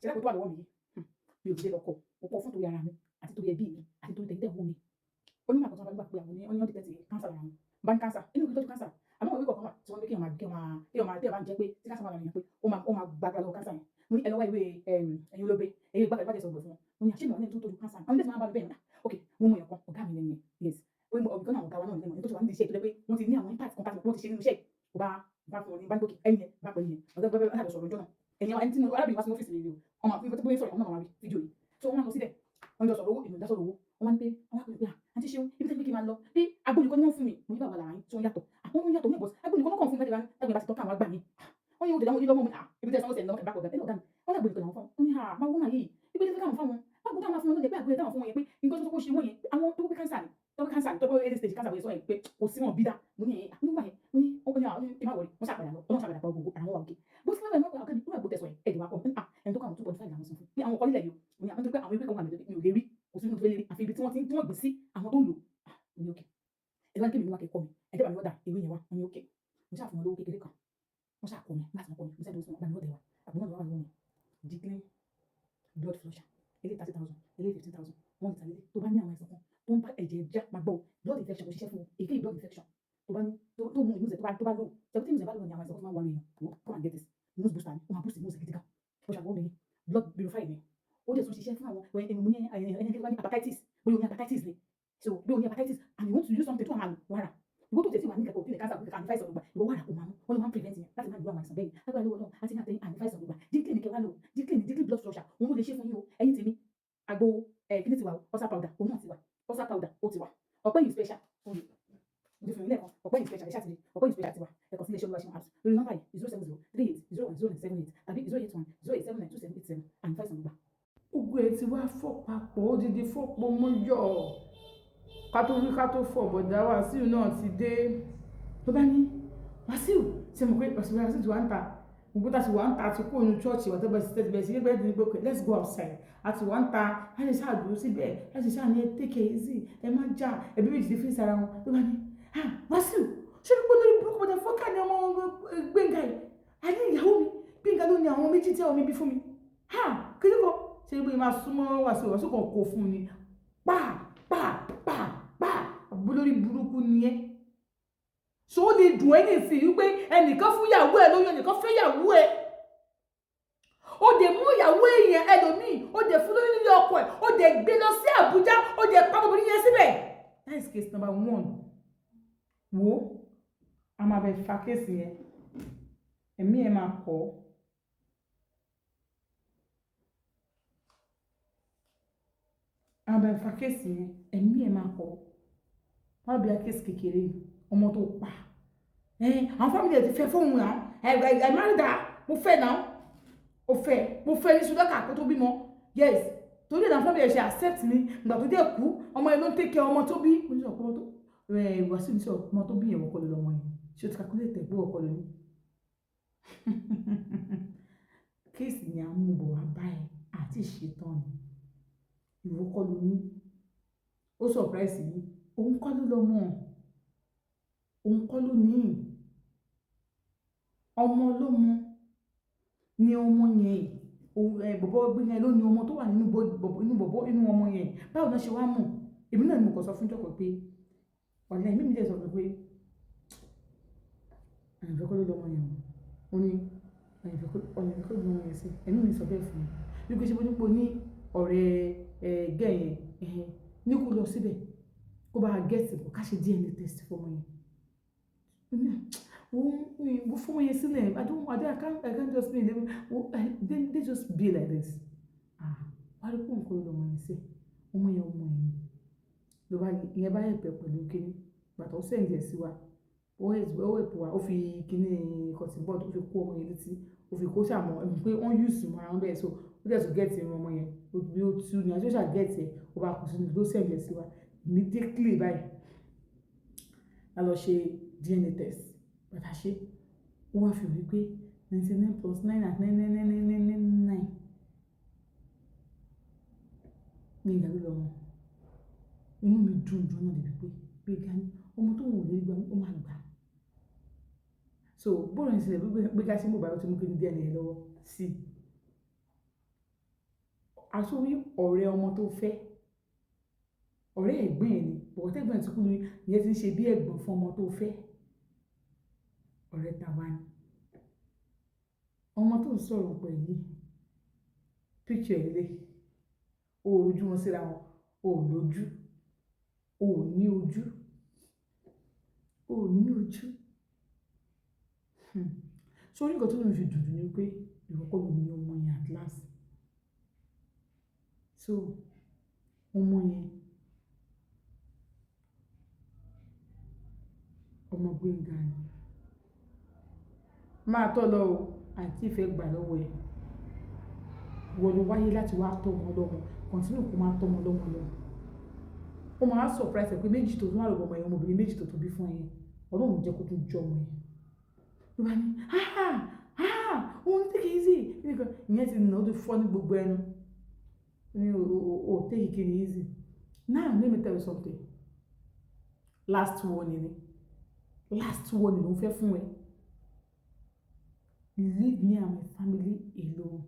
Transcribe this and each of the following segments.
ṣe lápò tó wà lọ́wọ́ mi yìí mi ò dìde lọ kọ mo kọ fún torí ara mi àti torí ẹbí mi àti torí tẹ̀yìntẹ̀ owó mi onímọ̀ àkọsọ́ nígbà pé àwọn oníyàn dìtẹ́tì káńsà lára wọn bá ní káńsà inú ìtọ́jú káńsà àmọ́ òwe kọ̀ọ̀kan wà tí wọ́n ní kí wọ́n máa jẹ́ pé tí káńsà wà lára yẹn pé ó máa gbàgbà lọ́wọ́ káńsà yẹn mo ní ẹlọ́wọ́ ìwé ẹ̀yin olóbe èyí ìbàjẹ́ sọ̀rọ̀ fún wọn mo ní àṣìmọ̀ ní tó tọ́jú káńsà àwọn ilé tí wọ́n bá bẹ́ẹ̀ náà ok mo mọ ẹ̀kọ́ ọ̀gá mi lẹ́yìn yes ọ̀gá náà ọ̀gá wa náà lẹ́yìn tó ti wà nídìí iṣẹ́ ìtọ́jú pé wọ́n ti ní àwọn impact kan wọ́n ti ṣe nínú iṣẹ́ kò bá fún wọn ní báńkì ẹ̀yìn yẹn bá pẹ̀lú yẹn ọ̀gá gbẹ́gbẹ́ láti sọ̀rọ̀ ọjọ́ náà ẹni tí mo arábìnrin wá sí ọ́fíìsì rẹ̀ ọmọ àfihàn tó bóyá sọ̀rọ̀ ọmọ náà wà rí fídíò yìí tó wọ́n lọ síbẹ̀ wọ́n jọ sọ̀rọ̀ owó èmi ò dá sọ̀rọ̀ owó wọ́n ní pé àwọn àpèjì pé àti ṣeun ibi tẹ́lẹ̀ kí n máa lọ pé agbóyinkan ni wọ́n fún mi mo ní bàbá làwọn tó ń yàtọ̀ àwọn ohun yàtọ̀ ní ìbọ̀sí agbóyinkan ló kàn fún mi láti ẹgbẹ́ bá ti tọ́ka àwọn àgbà mi wọ́n yóò dé dáwọn onílọ́mọ mi ibi tẹ́ sanwó sẹ̀ lọ́mọ ẹ̀bá kọ̀ọ̀gá ẹ̀ lọ́gá mi wọ́n lè gbóyinkan làwọn fún wọn ní máa wọ́n máa yìí ibi tẹ́lẹ̀ káwọn fáwọn báwo táwọn fún wọn lóde pé àgbóyè táwọn fún wọn yẹn pé nǹkan tó kó ṣe wọ́n yẹn àwọn tó pé káńsà ni tó pé early stage káńsà wọ́n sọ yẹn pé kò sí wọn bí dá mo ní ẹ̀yìn nígbà yẹn mo ní ó ní àwọn ìmọ̀ àwọ̀rẹ́ wọ́n ṣàpàdà lọ ọlọ́run ṣàpàdà pa gbogbo àwọn wà òkè bó ti fẹ́ràn náà ọ̀gá mi nígbà gbọ́dẹ̀ sọ yẹn ẹ̀dùn wa pọ̀ ẹni tó kọ́ àwọn 2.5 làwọn sọ fún pé àwọn ọkọ nílẹ̀ yìí mo ní àwọn tó pé àwọn ewé kan wà mí ò lè rí kò sí nínú tó lè rí àfi ibi tí wọ́n gbé sí àwọn tó ń lò ní òkè ẹ̀dùn wa kí mi ní wá kẹ́kọ̀ọ́ mi ẹ̀dẹ́ bá mi lọ́dà ìwé yẹn wá ní òkè mo ṣáà fún wọn lówó kékeré kan wọ́n ṣáà kọ́ mi láti wọn kọ́ mi mo ṣáà dúró sí wọn bá mi lọ́dẹ̀ wa àbúrò náà wà lọ́wọ́ mi Diglin blood flusher ilé 30,000 ilé 15,000 wọ́n ti tàlẹ́ tó bá ní àwọn ẹ̀sán kan tó ń bá ẹ̀jẹ̀ já máa gbọ́ blood infection kò ṣiṣẹ́ fún èké blood infection tó bá ní tó mú ìmúṣẹ tó bá lò ṣẹ́kùtì ìmúṣẹ bá lò ní àwọn ẹ̀sán kan tó máa wà lóyún come and get this nose booster ni ó máa boost ìmúṣẹ gidi gan ó ṣàgbọ́n mi blood purifier ni ó dẹ̀ tún ṣiṣẹ́ fún àwọn ẹni ní hepatitis bóyá o ní hepatitis ni so bí o ní hepatitis and you want to use something tó máa lò wàrà ìwọ tó tẹ̀sí wà ní kẹ́kọ̀ọ́ òfin cancer òfin ànífàìsàn gbogbo ìwọ wàrà kò máa mú wọ́n ló máa ń prevent yẹn láti máa lo àwọn àìsàn bẹ́ẹ̀ lágbára lọ́wọ́ náà àti ní àtẹ̀yìn ànífàìsàn gbogbo Diglin kẹwàá lò Diglin blood flusher òun ló lè ṣe fún yín o ẹ̀yin tèmi àgbo kíní ti wà ọ̀sà powder òun náà ti wà ọ̀sà powder ó ti wà ọ̀pẹ́ yìí special òun ìdí fún mi lẹ́ẹ̀kan ọ̀pẹ́ yìí special ṣáàtì ọ̀pẹ́ yìí special ti wà ẹ̀kọ́ sí iléeṣẹ́ olúwaṣẹ́ apps lórí nọ́mbà yìí 07038010978 tàbí 08108792787 ànífàìsàn gbogbo. gbogbo ẹ ti wá fọ́ papọ̀ ó dídí fọ́pọ̀ mọ́yọ̀ ká tó fọ̀ bọ̀dá Wàsíù náà ti dé ló bá ní Wàsíù ṣe mọ̀ pé Wàsíù ti wá ń ta gbogbo tá a ti wà ń ta àti kó inú chọ́ọ̀chì wà tẹ́gbẹ́ sí tẹ́gbẹ́ sí gbẹ́gbẹ́ ní gbogbo let's go outside àti wà ń ta a lè ṣáà dúró síbẹ̀ a lè ṣáà ní take it easy ẹ má já ẹbí méjì ti fi sára wọn ló bá ní Wàsíù ṣé kí gbogbo lórí burúkú bọ̀dá fọ́kà ni ọmọ Gbénga yìí a ní ìyàwó mi Gbénga ló ní àwọn méjì tí àwọn mi bí fún mi kí ló kọ ṣe gbé máa súnmọ́ Wàsíù kan kó fún mi lórí burúkú ni ẹ́ so ó lè dùn ẹ́ nìsín wípé ẹnìkan fún ìyàwó ẹ lóyún ẹnìkan fẹ́ ìyàwó ẹ ó dẹ̀ mú ìyàwó èèyàn ẹlòmíì ó dẹ̀ fún lóyún nílé ọkọ ẹ ó dẹ̀ gbé lọ sí Àbújá ó dẹ̀ pa gbogbo yẹn síbẹ̀. that is case number 1 wo a máa bẹ fa kéèsì yẹn ẹ̀mí ẹ̀ máa kọ́ a máa bẹ fa kéèsì yẹn ẹ̀mí ẹ̀ máa kọ́ wọ́n bí akéèsì kékeré ọmọ tó pa àwọn fámìlì ẹ̀ ti fẹ́ fóun náà ẹ̀ márùdà mo fẹ́ náà mo fẹ́ ní Sùdákà kó tó bímọ yes torí ẹ̀ náà fámìlì ẹ̀ ṣe accept mi ìgbà tó dé kú ọmọ yẹn ló ń tẹ́kẹ̀ ọmọ tó bí Wàsíù ní sọ ọmọ tó bí ẹ̀wọ̀n kọlu lọ́mọ yẹn ṣé o ti calculate ẹ̀gbọ́ ọkọ lóní kéèsì ni à ń mú bọ̀ wá báyìí àti ìṣetán ni ìwọ kọ́ ló ní ó surprise yìí òun kọ́ ló lọ́mọ òun kọ́ ló ní ọmọ ọlọ́mọ ní ọmọ yẹn bọ̀bọ̀ Gbénga ló ní ọmọ tó wà nínú bọ̀bọ̀ inú ọmọ yẹn báwo náà ṣe wá mọ̀ èmi náà ni mo kọ̀ sọ fún jọ́kọ̀ pé ọ̀nà ìmí mi dẹ̀ sọ pé àyànfẹ́ kọ́ ló lọ́mọ yẹn ó ní àyànfẹ́ kọ́ ló lọ́mọ yẹn sí ẹ̀mí mi sọ bẹ́ẹ̀ fún mi bí kò ṣe bó nípo ní ọ̀rẹ́ gẹ̀yẹn ní kó lọ síbẹ̀ kó bá gẹ́ẹ̀tì bọ̀ ká ṣe DNA test fọmọ yẹn wọ́n fún yẹn sílẹ̀ I can't just be they just be like this wọ́n rí pọ̀ nǹkan lọ́mọ yẹn sí ọmọ yẹn ló bá ìyẹn bá yẹn pẹ̀ pẹ̀lú kíní bàtà ó sẹ́yìn ẹ̀ sí wa ó èpò wa ó fi kíní cotton bud ó fi kó ọmọ yẹn létí ó fi kó sàmọ́ ẹ̀mí pé wọ́n yùsù mọ́ ara wọn bẹ́ẹ̀ so ó dẹ̀ tún gẹ́ẹ̀tì irun ọmọ yẹn ó tú ní àjọṣà gẹ́ẹ̀tì ẹ̀ ó bá kù sínú ló sẹ́yìn ẹ̀ sí wa immediately báyìí a lọ ṣe DNA test bàtà ṣe ó wá fi wípé 99 plus 9 at 9 Gbénga ló lọ́mọ inú mi dùn jù náà débi pé Gbénga ní ọmọ tó wù lórí gbà ó máa gbà so bóòrò ìṣẹ̀lẹ̀ Gbénga sí mobile ó ti mú kí ní DNA lọ́wọ́ sí àsórí ọ̀rẹ́ ọmọ tó fẹ́ ọ̀rẹ́ ẹ̀gbọ́n ẹ̀ ni bọ̀wọ̀ tẹ́gbọ́n ti kú ni ìyẹn ti ń ṣe bí ẹ̀gbọ́n fún ọmọ tó fẹ́ ọ̀rẹ́ tàwa ni ọmọ tó ń sọ̀rọ̀ pẹ̀ yìí picture ilé o ò rojú wọn síra wọn o ò lójú o ò ní ojú o ò ní ojú sórí nǹkan tó lè fi dùdù ni pé ìwọ́kọ́ ló ní ọmọ yẹn at last so ọmọ yẹn ọmọ Gbénga ni máa tọ́ lọ o àti ìfẹ́ gbà lọ́wọ́ ẹ̀ wọ́n ló wáyé láti wá tọ́ ọmọ lọ́mọ kọ̀ǹtínú kó máa tọ́ ọmọ lọ́mọ lọ ó máa surprise ẹ̀ pé méjì tó tún wà lọ́wọ́ ọmọ yẹn ọmọbìnrin méjì tó tún bí fún ẹ̀yẹn Ọlọ́run jẹ́ kó tún jọ ọmọ yẹn ló bá ní òun take it easy ìyẹn ti nà ó ti fọ́ ní gbogbo ẹnu ní o take it easy now let me tell you something last warning ló ń fẹ́ fún ẹ leave me and my family alone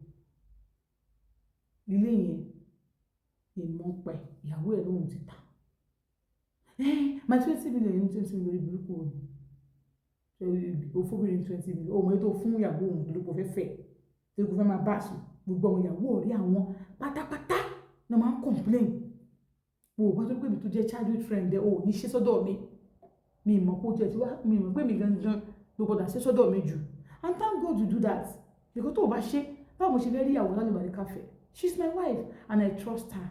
ilé yẹn ìmọ̀ pẹ̀ ìyàwó ẹ̀ lóhun ti ta my 20 million ní 20 million lórí burúkú o fóbìnrin 20 million o mọ̀ ètò fún ìyàwó òun tó lóko fẹ́fẹ́ tó lóko fẹ́ máa bá àṣù gbogbo àwọn ìyàwó ọ̀rẹ́ àwọn pátápátá ní wọ́n máa ń complain o bá tó pé mi tó jẹ́ childhood friend ẹ̀ o ní ṣe sọ́dọ̀ mi ìmọ̀ kó tiẹ̀ tí wá mi ìmọ̀ pé mi gangan ló gbọ́dọ̀ ṣe sọ́dọ̀ mi jù and thank God you do that because tó o bá ṣe báwo mo ṣe fẹ́ rí ìyàwó lálùbárí káfẹ́ she's my wife and I trust her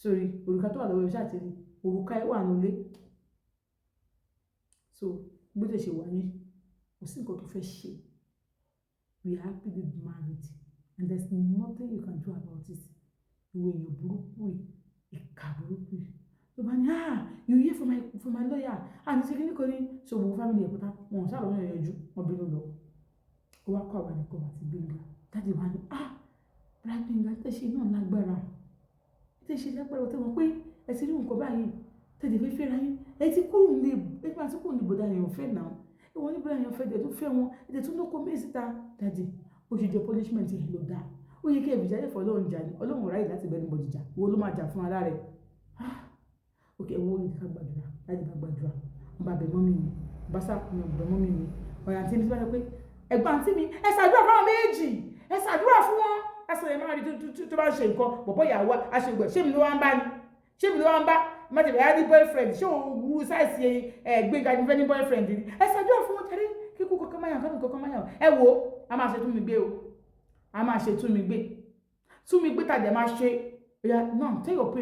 sorry òrùka tó wà lọ́wọ́ ìṣá àti òrùka ẹ̀ wà nílé so bó ṣe ṣe wà ní kò sí nǹkan tó fẹ́ ṣe we are happily married and there's nothing you can do about it ìwé èèyàn burúkú ìkà burúkú ló bá ní you hear from my lawyer and ṣe kíní kan ní so gbogbo family ẹ̀ pátá wọn sáà lọ́wọ́ yẹn ju wọn bínú lọ ó wá kọ́ àwọn ẹ̀kọ́ àti Gbénga dáàdi wa ní Gbénga tẹ̀sí náà lágbára tẹ̀sí lágbára ọ̀tẹ̀ wọn pé ẹ ti rí nǹkan báyìí tẹ̀lé fẹ́ fẹ́ra yín ẹ ti kúrò ní ẹgbẹ́ àti kúrò ní bọ̀dá èèyàn fẹ́ náà ìwọ̀n ní bọ̀dá èèyàn fẹ́ dẹ̀ tó fẹ́ wọn ẹ̀dẹ̀ tó lóko mí síta dáàdi ó ṣe jẹ́ punishment yìí ló dáa ó yẹ kí ẹ̀bì jáde fọ́ ọlọ́run jà ní ọlọ́run ráyè láti bẹ́ẹ̀ ní bọ̀dì jà wo ló máa jà fún ara rẹ̀ ok wo ní ká gbàdúrà láti bá gbàdúrà wọn bá bẹ̀ mọ́mì mi bá sàkùnrin ọ̀gbọ̀n mọ́mì mi ọ̀yà àti ẹni tí wọ́n sọ pé ẹ̀gbọ́n àǹtí mi ẹ ṣàdúrà fún àwọn méjì ẹ ṣàdúrà fún wọn ẹ sọ yẹn máa rí tó bá ń ṣe nǹkan bọ̀bọ̀ ìyàwó aṣègbè ṣé mi ló wá ń bá ni ṣé mi ló wá ń bá má ti bẹ̀rẹ̀ ní boyfriend ṣé òun wúru sáìsì Gbénga ní fẹ́ ní boyfriend ni ẹ ṣàdúrà fún wọn tẹ́lí kíkú kankan máyà kankan máyà ẹ wo a máa ṣe tún mi gbé o a máa ṣe tún mi gbé tàdé máa ṣe náà tell your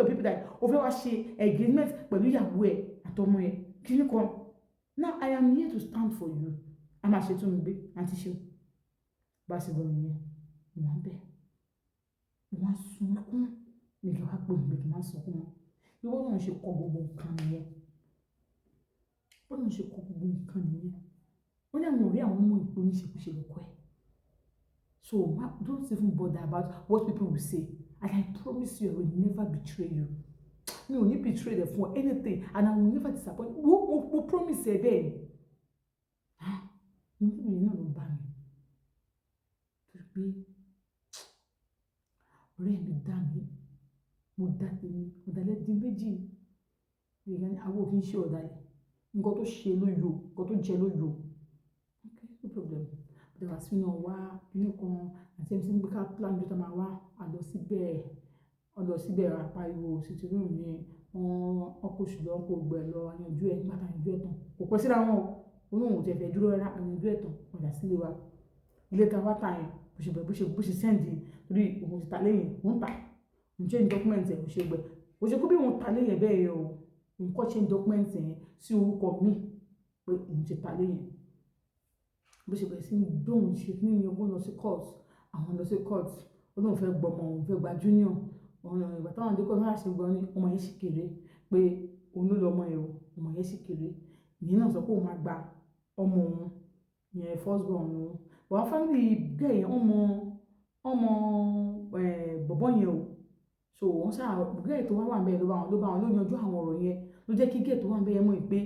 people that o fẹ́ wá ṣe agreement pẹ̀lú ìyàwó ẹ̀ àtọmọ ẹ̀ kí ni kan now I am here to stand for you a máa ṣe tún mi gbé àti ṣe bá ṣe bọ̀ nìyẹn wọ́n bẹ̀ wọ́n sunkún nígbà wá pé òun máa sunkún wọn bí wọ́n náà ṣe kọ gbogbo nǹkan nìyẹn wọ́n ní àwọn ọ̀rẹ́ àwọn ọmọ ìpò oníṣekúṣe lọ́kọ́ ẹ̀ so don't even bother about what people will say and I promise you I will never betray you mi ò ní betray them for anything and I will never disappoint mo promise ẹ bẹ́ẹ̀ ni nítorí náà ló bá mi torí pé ọ̀rẹ́ mi dá mi mo dá tèmi ọ̀dàlẹ̀ di méjì ìyẹn àwọn òfin ṣe ọ̀dàlẹ̀ nǹkan tó ṣe ló yọ nǹkan tó jẹ ló yọ okay no problem bẹ́ẹ̀ wá sínú wá inú kan àti ẹni tí ń gbé ká plan tó máa wá àlọ́ síbẹ̀ àpariwo sítírù ní ọkọ̀ ṣùgbọ́n ọkọ̀ ògbẹ́ lọ àyànjú ẹ̀ nígbà àyànjú ẹ̀ tán kò pẹ́ síra wọn o olóhùn tẹ̀ fẹ́ dúró rárá àyànjú ẹ̀ tán padà sílé wa ilé ta wá ta yẹn bó ṣe sẹ́ǹdì torí òun ti ta lẹ́yìn òun ta òun change document ẹ̀ òun ṣe gbẹ òun ṣe kó bí òun ta lẹ́yìn bẹ́ẹ̀ yẹn o òun kọ́ change document yẹn sí orúkọ mi pé òun ti ta lẹ́yìn bó ṣe bẹ̀rẹ̀ sí ní dóhùn ṣe ní ní ogún lọ sí court àwọn lọ sí court ó lóun fẹ́ gbọmọ òun fẹ́ gba junior ọ̀nà ìgbà táwọn àdékọ́ náà ṣe gbọ́ ní ọmọ yẹn sì kéré pé òun ló lọ ọmọ yẹn o ọmọ yẹn sì kéré ìyẹn náà sọ pé òun máa gba ọmọ òun yẹn first born òun àwọn family bẹ́ẹ̀ yẹn ọmọ bọ̀bọ̀ yẹn o so wọ́n sáà gẹ́ẹ̀ tó wà bẹ́ẹ̀ ló bá wọn ló yanjú àwọn ọ̀rọ̀ yẹn ló jẹ́ kí gẹ́ẹ̀ tó wà bẹ́ẹ̀ mọ̀ pé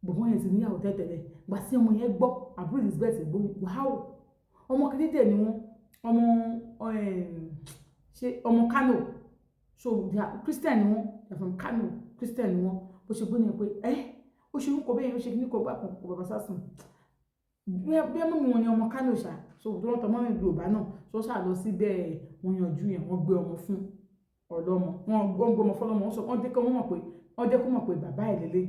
bọ̀bọ̀ yẹn ti níyàwó tẹ́tẹ̀lẹ̀ gbà sí ọmọ yẹn gbọ́ àbúrò Elizabeth gbọ́ wàhálà ọmọ kékeré ni wọ́n ọmọ ṣé ọmọ Kano so they are Christian ni wọ́n they are from Kano Christian ni wọ́n bó ṣe gbé ní pé ó ṣe ń kọ bẹ́ẹ̀ ó ṣe ní kọ bá kan kọ bàbá sásùn bí mọ́mí wọn ni ọmọ Kano ṣá so tó wọ́n tọ́ mọ́mí Yorùbá náà so ṣá lọ síbẹ̀ wọ́n yanjú yẹn wọ́n gbé ọmọ fún ọlọ́mọ wọ́n gbé ọmọ fọlọ́mọ wọ́n jẹ́ kó mọ̀ pé bàbá ẹ̀ lélẹ̀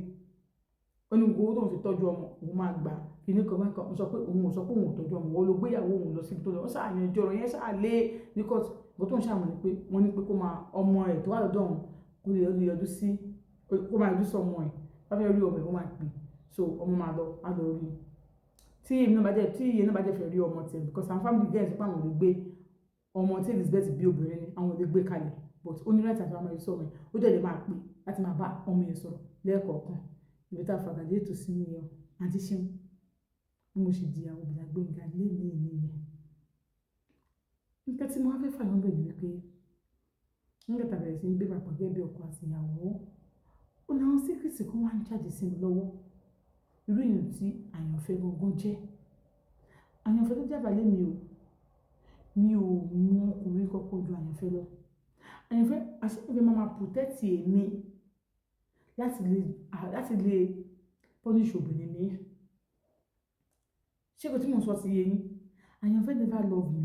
ó ní gbogbo tó ń fi tọ́jú ọmọ òun máa gbà kìíní kan mẹ́kan ó sọ pé òun ò tọ́jú ọmọ òun ló gbéyàwó òun lọ sí tó lọ ó ṣàyàn ìjọ rẹ̀ yẹn ṣáà lé ní court bó tó ń ṣàmọ̀ ni pé wọ́n ní pé kó máa ọmọ ẹ̀ tó wà lọ́dọ̀ òun kó lè yọjú sí kó máa yọjú sí ọmọ ẹ̀ bá fẹ́ rí ọmọ ẹ̀ ó máa pè so ọmọ máa lọ á lọ rí tí iye náà bá jẹ́ fẹ́ rí ọmọ tiẹ̀ because àwọn family girls pé àwọn ò lè gbé ọmọ tí Elizabeth bí obìnrin ni àwọn ò lè gbé kalẹ̀ but ó ní right àti àwọn ọmọ yìí sọ̀rọ̀ ó dẹ̀ lè máa pè láti máa bá ọmọ yẹn sọ̀rọ̀ lẹ́ẹ̀kọ̀ọ̀kan ibi tá a fàgàdé ètò sí ni yẹn àti ṣeun bí mo ṣe di àwọn obìnrin Gbénga léèlé nìyẹn nǹkan tí mo wá fẹ́ fàyọ́ bẹ̀ ni wípé nígbà tá a bẹ̀rẹ̀ sí ń gbé papọ̀ gẹ́gẹ́ bí ọkọ àti ìyàwó ó ní àwọn síkírìtì kan wá ń jáde sí mi lọ́wọ́ irú èèyàn tí àyànfẹ́ gangan jẹ́ àyànfẹ́ tó jábàálẹ̀ mi ò mú ọkùnrin kọ́kọ́ ju àyànfẹ́ lọ àyànfẹ́ àṣìṣe máa protect èmi láti lè punish obìnrin mi ṣé kò tí mò ń sọ sí yẹn àyànfẹ́ never love me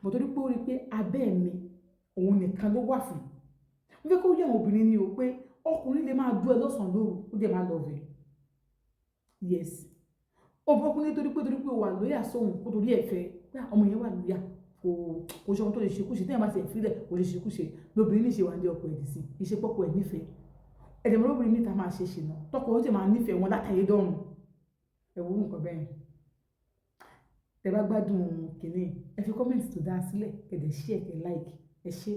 but torí pé ó rí pé abẹ́ mi òun nìkan ló wà fún mo fẹ́ kó yẹ àwọn obìnrin ni o pé ọkùnrin lè máa dú ẹ lọ́sàn-án lóru ó dẹ̀ máa love ẹ yes ọkùnrin torí pé ó wà lóyà sóhun kó torí ẹ̀ fẹ́ ọmọ yẹn wà lóyà kò ṣe ọmọ tó lè ṣe kúṣe tẹ́yìn bá ti ẹ̀ fílẹ̀ kò lè ṣe kúṣe lóbìnrin ní ṣe wà ní ọkọ ẹ̀dì sí iṣẹ́ pọ́pọ̀ ẹ̀ nífẹ̀ẹ́ ẹ̀dẹ̀mọ́ lóbìnrin níta máa ṣe ṣìnà tọkọ ó sì máa nífẹ̀ẹ́ wọn látàyé dọ́run ẹ̀wọ̀n nǹkan bẹ́ẹ̀ tẹ́ bá gbádùn kìíní ẹ fi kọ́mẹ̀ntì tó dáa sílẹ̀ ẹ̀dẹ̀ ṣí ẹ̀kẹ́ láìkì ẹ ṣé.